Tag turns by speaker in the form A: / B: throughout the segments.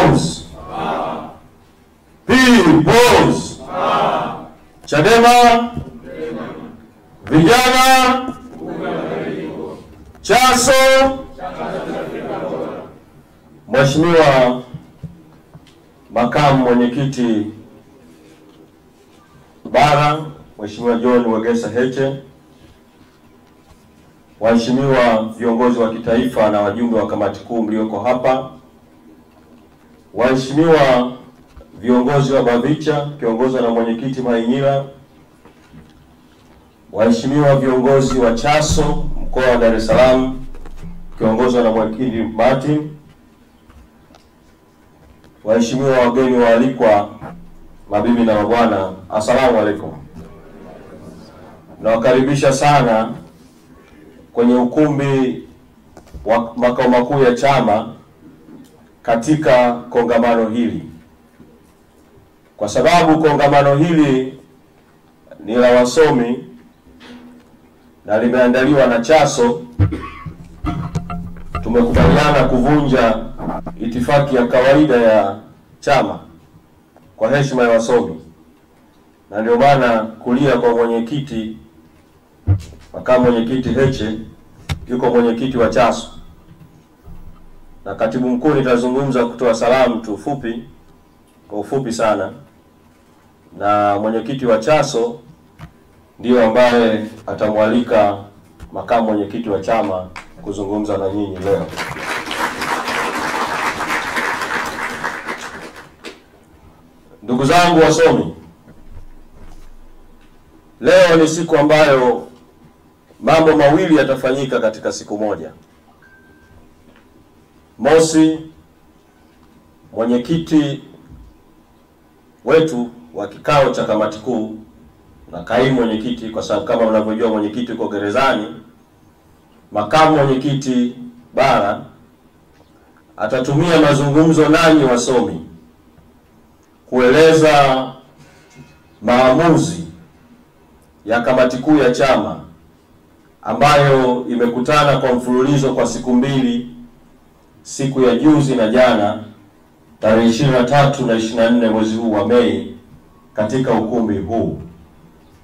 A: Peoples. Peoples. Chadema. Vijana. Chaso. Mheshimiwa Makamu Mwenyekiti Bara, Mheshimiwa John Wegesa Heche, waheshimiwa viongozi wa kitaifa na wajumbe wa kamati kuu mlioko hapa, waheshimiwa viongozi wa Bavicha kiongozwa na Mwenyekiti Mainyila, waheshimiwa viongozi wa Chaso mkoa wa Dar es Salaam kiongozwa na Mwenyekiti Martin, waheshimiwa wageni waalikwa, mabibi na mabwana, asalamu alaykum. Nawakaribisha sana kwenye ukumbi wa makao makuu ya chama katika kongamano hili, kwa sababu kongamano hili ni la wasomi na limeandaliwa na Chaso. Tumekubaliana kuvunja itifaki ya kawaida ya chama kwa heshima ya wasomi, na ndio maana kulia kwa mwenyekiti, makamu mwenyekiti Heche, yuko mwenyekiti wa Chaso, na katibu mkuu nitazungumza kutoa salamu tu fupi, kwa ufupi sana, na mwenyekiti wa Chaso ndio ambaye atamwalika makamu mwenyekiti wa chama kuzungumza na nyinyi leo. Ndugu zangu wasomi, leo ni siku ambayo mambo mawili yatafanyika katika siku moja. Mosi, mwenyekiti wetu wa kikao cha kamati kuu na kaimu mwenyekiti, kwa sababu kama mnavyojua mwenyekiti uko gerezani, makamu mwenyekiti Bara atatumia mazungumzo nanyi wasomi kueleza maamuzi ya kamati kuu ya chama ambayo imekutana kwa mfululizo kwa siku mbili, siku ya juzi na jana, tarehe 23 na 24 mwezi huu wa Mei katika ukumbi huu.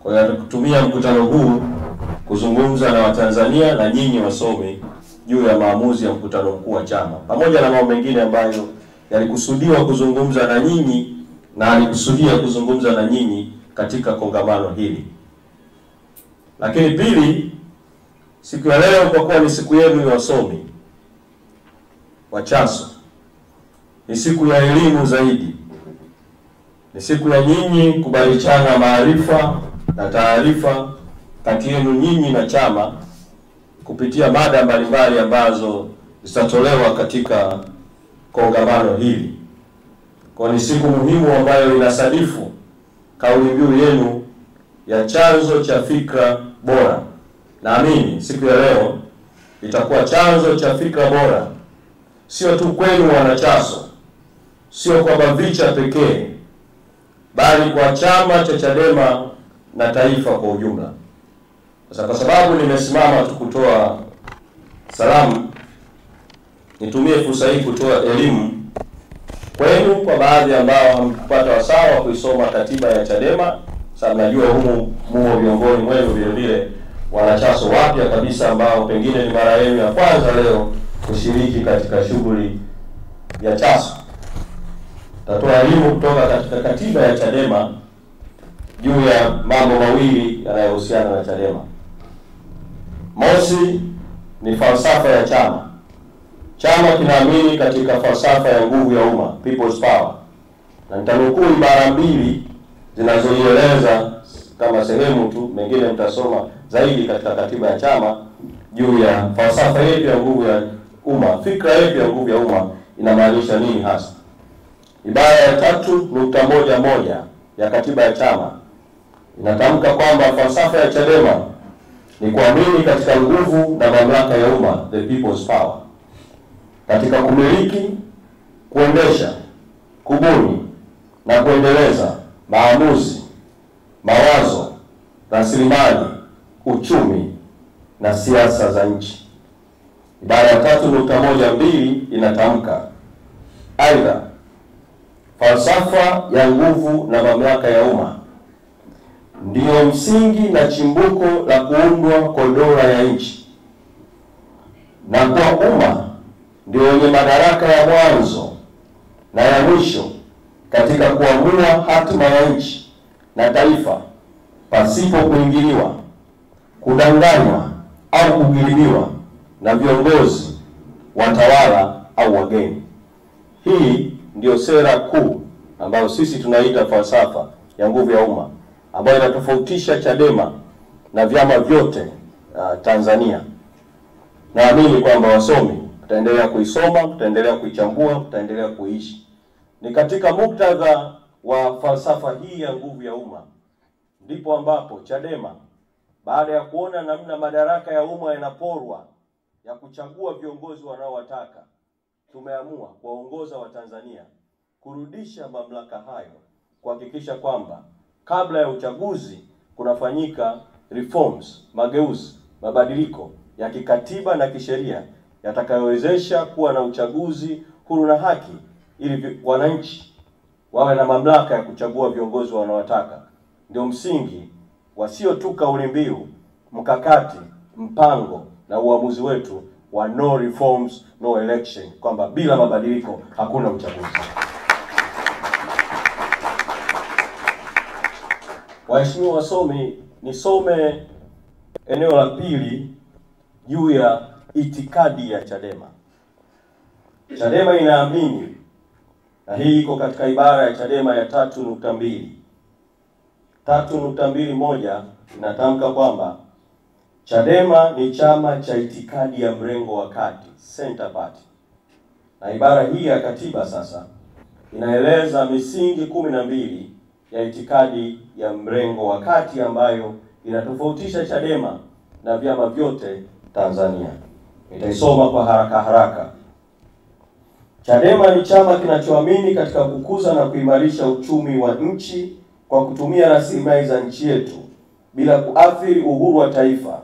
A: Kwa hiyo atakutumia mkutano huu kuzungumza na Watanzania na nyinyi wasomi juu ya maamuzi ya mkutano mkuu wa chama, pamoja na mambo mengine ambayo yalikusudiwa kuzungumza na nyinyi na alikusudia kuzungumza na nyinyi katika kongamano hili. Lakini pili, siku ya leo kwa kuwa ni siku yenu ya wasomi wa Chaso, ni siku ya elimu zaidi, ni siku ya nyinyi kubadilishana maarifa na taarifa kati yenu nyinyi na chama kupitia mada mbalimbali ambazo zitatolewa katika kongamano hili. Kwa ni siku muhimu ambayo inasadifu kauli mbiu yenu ya chanzo cha fikra bora. Naamini siku ya leo itakuwa chanzo cha fikra bora, sio tu kwenu wanachaso, sio kwa Bavicha pekee, bali kwa chama cha Chadema na taifa kwa ujumla. Sasa kwa sababu nimesimama tu kutoa salamu, nitumie fursa hii kutoa elimu kwenu, kwa baadhi ambao hamkupata wasaa wa kuisoma katiba ya Chadema. Sababu najua humo viongozi mwenu vile vile wanachaso wapya kabisa ambao pengine ni mara yenu ya kwanza leo kushiriki katika shughuli ya Chaso. Tatoa elimu kutoka katika katiba ya Chadema juu ya mambo mawili yanayohusiana na Chadema. Mosi ni falsafa ya chama. Chama kinaamini katika falsafa ya nguvu ya umma, people's power. Na nitanukuu ibara mbili zinazoieleza kama sehemu tu, mengine mtasoma zaidi katika katiba ya chama juu ya falsafa yetu ya nguvu ya umma, fikra yetu ya nguvu ya umma inamaanisha nini hasa. Ibara ya 3.11 ya katiba ya chama inatamka kwamba falsafa ya Chadema ni kuamini katika nguvu na mamlaka ya umma, the people's power, katika kumiliki, kuendesha, kubuni na kuendeleza maamuzi, mawazo, rasilimali, uchumi na siasa za nchi. Ibara ya 3.12 inatamka aidha falsafa ya nguvu na mamlaka ya umma ndiyo msingi na chimbuko la kuundwa kwa dola ya nchi, na kwa umma ndio wenye madaraka ya mwanzo na ya mwisho katika kuamua hatima ya nchi na taifa pasipo kuingiliwa, kudanganywa au kugilimiwa na viongozi, watawala au wageni. Hii ndio sera kuu ambayo sisi tunaita falsafa ya nguvu ya umma, ambayo inatofautisha Chadema na vyama vyote Tanzania. Naamini kwamba wasomi tutaendelea kuisoma, tutaendelea kuichambua, tutaendelea kuishi. Ni katika muktadha wa falsafa hii ya nguvu ya umma ndipo ambapo Chadema, baada ya kuona namna madaraka ya umma yanaporwa ya kuchagua viongozi wanaowataka, tumeamua kuwaongoza Watanzania kurudisha mamlaka hayo, kuhakikisha kwamba kabla ya uchaguzi kunafanyika reforms, mageuzi, mabadiliko ya kikatiba na kisheria yatakayowezesha kuwa na uchaguzi huru na haki, ili wananchi wawe na mamlaka ya kuchagua viongozi wanaowataka. Ndio msingi wa sio tu kauli mbiu, mkakati, mpango na uamuzi wetu wa no reforms no election, kwamba bila mabadiliko hakuna uchaguzi. Waheshimiwa wasomi, nisome eneo la pili juu ya itikadi ya Chadema. Chadema inaamini, na hii iko katika ibara ya Chadema ya 3.2. 3.21 inatamka kwamba Chadema ni chama cha itikadi ya mrengo wa kati, center party. Na ibara hii ya katiba sasa inaeleza misingi 12 ya itikadi ya mrengo wa kati ambayo inatofautisha Chadema na vyama vyote Tanzania. Nitaisoma kwa haraka. Chadema ni chama kinachoamini katika kukuza na kuimarisha uchumi wa nchi kwa kutumia rasilimali za nchi yetu bila kuathiri uhuru wa taifa,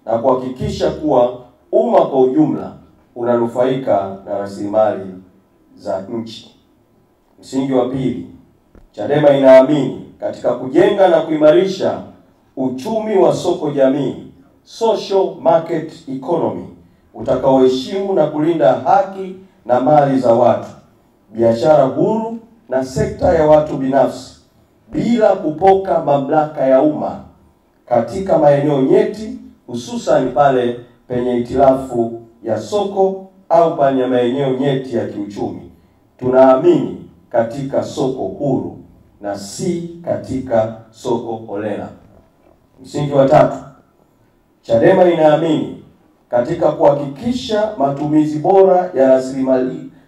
A: na kuhakikisha kuwa umma kwa ujumla unanufaika na rasilimali za nchi. Msingi wa pili, Chadema inaamini katika kujenga na kuimarisha uchumi wa soko jamii, social market economy, utakaoheshimu na kulinda haki na mali za watu, biashara huru na sekta ya watu binafsi, bila kupoka mamlaka ya umma katika maeneo nyeti, hususan pale penye itilafu ya soko au penye maeneo nyeti ya kiuchumi. Tunaamini katika soko huru na si katika soko holela. Msingi wa tatu, Chadema inaamini katika kuhakikisha matumizi bora ya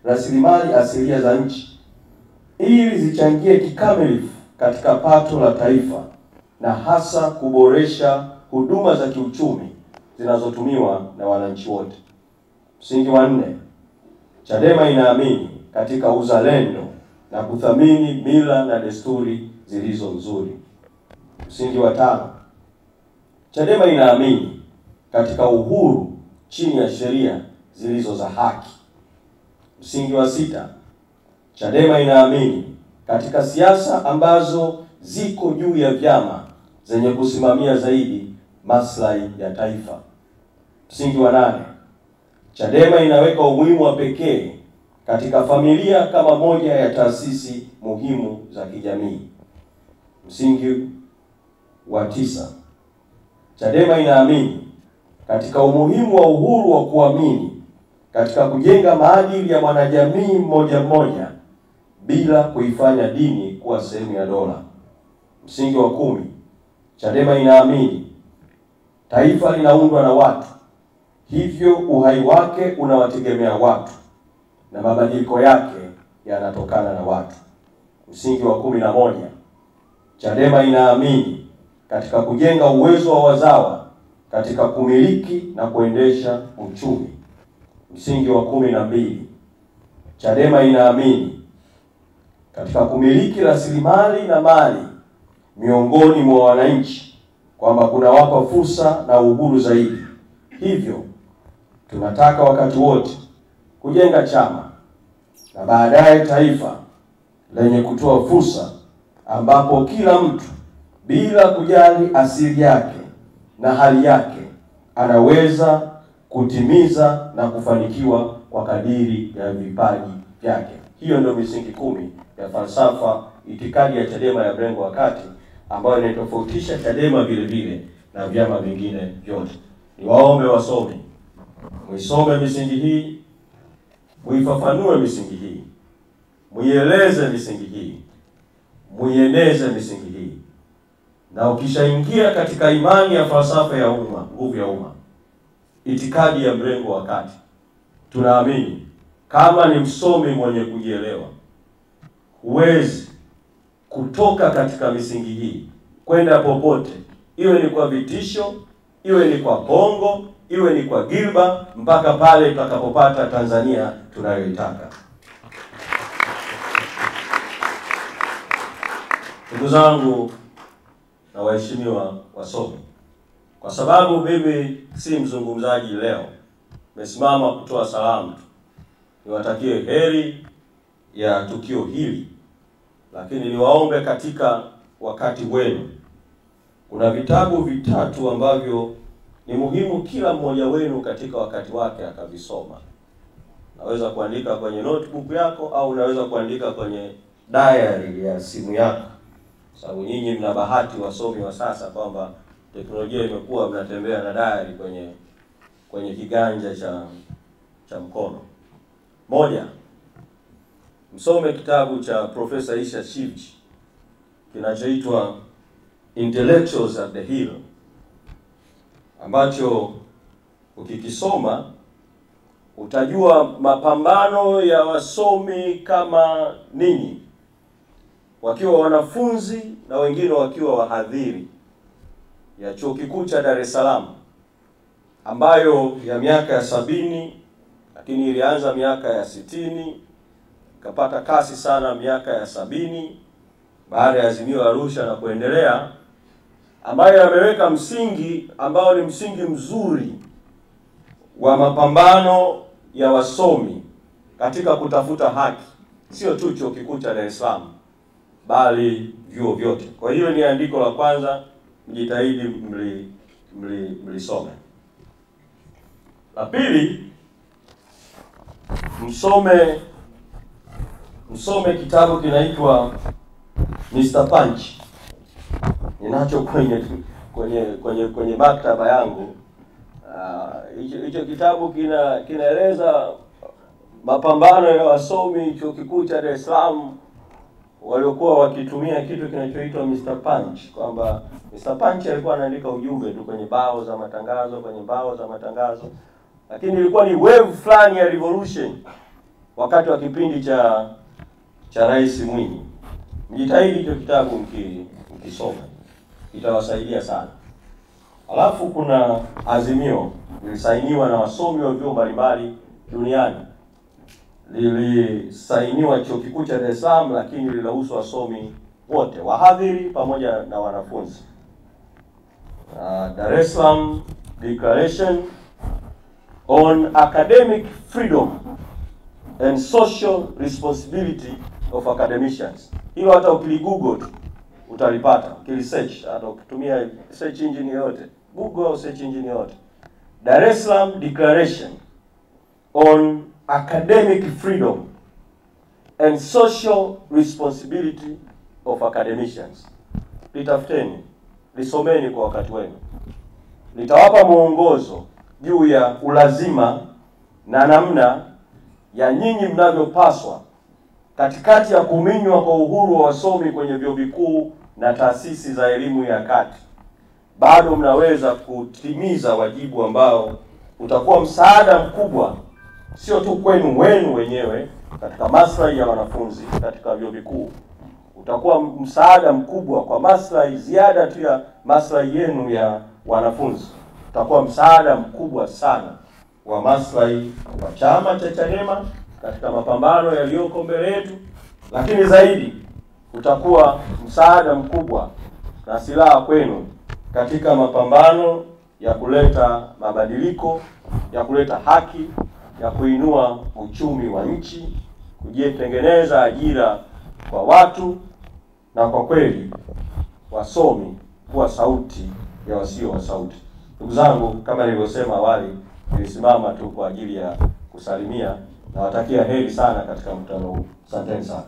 A: rasilimali asilia za nchi ili zichangie kikamilifu katika pato la taifa, na hasa kuboresha huduma za kiuchumi zinazotumiwa na wananchi wote. Msingi wa 4, Chadema inaamini katika uzalendo na kuthamini mila na desturi zilizo nzuri. Msingi wa 5, Chadema inaamini katika uhuru chini ya sheria zilizo za haki. Msingi wa 6, Chadema inaamini katika siasa ambazo ziko juu ya vyama zenye kusimamia zaidi maslahi ya taifa. Msingi wa 8, Chadema inaweka umuhimu wa pekee katika familia kama moja ya taasisi muhimu za kijamii. Msingi wa 9, Chadema inaamini katika umuhimu wa uhuru wa kuamini katika kujenga maadili ya mwanajamii mmoja mmoja bila kuifanya dini kuwa sehemu ya dola. Msingi wa 10, Chadema inaamini taifa linaundwa na watu, hivyo uhai wake unawategemea watu na mabadiliko yake yanatokana na watu. Msingi wa 11, Chadema inaamini katika kujenga uwezo wa wazawa katika kumiliki na kuendesha uchumi. Msingi wa 12, Chadema inaamini katika kumiliki rasilimali na mali miongoni mwa wananchi, kwamba kunawapa fursa na uhuru zaidi. Hivyo tunataka wakati wote kujenga chama na baadaye taifa lenye kutoa fursa ambapo kila mtu bila kujali asili yake na hali yake anaweza kutimiza na kufanikiwa kwa kadiri ya vipaji vyake. Hiyo ndio misingi 10 ya falsafa itikadi ya Chadema ya mrengo wa kati, ambayo inatofautisha Chadema vile vile na vyama vingine vyote. Niwaombe wasomi, muisome misingi hii, muifafanue misingi hii, muieleze misingi hii, muieneze misingi hii. Na ukishaingia katika imani ya falsafa ya umma, nguvu ya umma, itikadi ya mrengo wa kati, tunaamini kama ni msomi mwenye kujielewa, huwezi kutoka katika misingi hii kwenda popote, iwe ni kwa vitisho, iwe ni kwa bongo, iwe ni kwa gilba, mpaka pale tutakapopata Tanzania tunayoitaka. Ndugu zangu na waheshimiwa wasomi, kwa sababu mimi si mzungumzaji leo, nimesimama kutoa salamu tu, niwatakie heri ya tukio hili, lakini niwaombe katika wakati wenu, kuna vitabu vitatu ambavyo ni muhimu kila mmoja wenu katika wakati wake akavisoma. Naweza kuandika kwenye notebook yako au unaweza kuandika kwenye diary ya simu yako. Sababu nyinyi mna bahati, wasomi wa sasa, kwamba teknolojia imekuwa mnatembea na diary kwenye kiganja cha mkono. Moja, msome kitabu cha Profesa Isha Shivji kinachoitwa Intellectuals at the Hill, ambacho ukikisoma utajua mapambano ya wasomi kama ninyi, wakiwa wanafunzi na wengine wakiwa wahadhiri, ya Chuo Kikuu cha Dar es Salaam, ambayo ya miaka ya 70, lakini ilianza miaka ya 60, ikapata kasi sana miaka ya 70 baada ya Azimio la Arusha na kuendelea, ambayo yameweka msingi ambao ni msingi mzuri wa mapambano ya wasomi katika kutafuta haki, sio tu Chuo Kikuu cha Dar es Salaam bali vyuo vyote. Kwa hiyo ni andiko la kwanza, mjitahidi mlisome. La pili, msome kitabu kinaitwa Mr. Punch. Ninacho kwenye maktaba yangu. Hicho kitabu kinaeleza mapambano ya wasomi Chuo Kikuu cha Dar es Salaam waliokuwa wakitumia kitu kinachoitwa Mr. Punch, kwamba Mr. Punch alikuwa anaandika ujumbe tu kwenye bao za matangazo, lakini ilikuwa ni wave fulani ya revolution wakati wa kipindi cha Rais Mwinyi. Mjitahidi hicho kitabu mkisoma, itawasaidia sana. Alafu kuna Azimio lilisainiwa na wasomi wa vyuo mbalimbali duniani. Lilisainiwa Chuo Kikuu cha Dar es Salaam, lakini linahusu wasomi wote, wahadhiri pamoja na wanafunzi. Dar es Salaam Declaration on Academic Freedom and Social Responsibility of Academicians. Hilo hata ukili-google utalipata, ukili-search, hata ukitumia search engine yote, Google au search engine yote. Dar es Salaam Declaration on Academic Freedom and Social Responsibility of Academicians. Litafuteni, lisomeni kwa wakati wenu. Litawapa mwongozo juu ya ulazima na namna ya nyinyi mnavyopaswa katikati ya kuminywa kwa uhuru wa wasomi kwenye vyuo vikuu na taasisi za elimu ya kati, bado mnaweza kutimiza wajibu ambao utakuwa msaada mkubwa sio tu kwenu wenyewe katika maslahi ya wanafunzi katika vyuo vikuu, utakuwa msaada mkubwa kwa maslahi ziada tu ya maslahi yenu ya wanafunzi, utakuwa msaada mkubwa sana wa maslahi wa chama cha Chadema katika mapambano yaliyoko mbele yetu, lakini zaidi utakuwa msaada mkubwa na silaha kwenu katika mapambano ya kuleta mabadiliko, ya kuleta haki, ya kuinua uchumi wa nchi, kujitengeneza ajira kwa watu na kwa kweli wasomi kuwa sauti ya wasio wa sauti. Ndugu zangu, kama nilivyosema awali, nilisimama tu kwa ajili ya kusalimia. Nawatakia heri sana katika mkutano huu. Asanteni sana.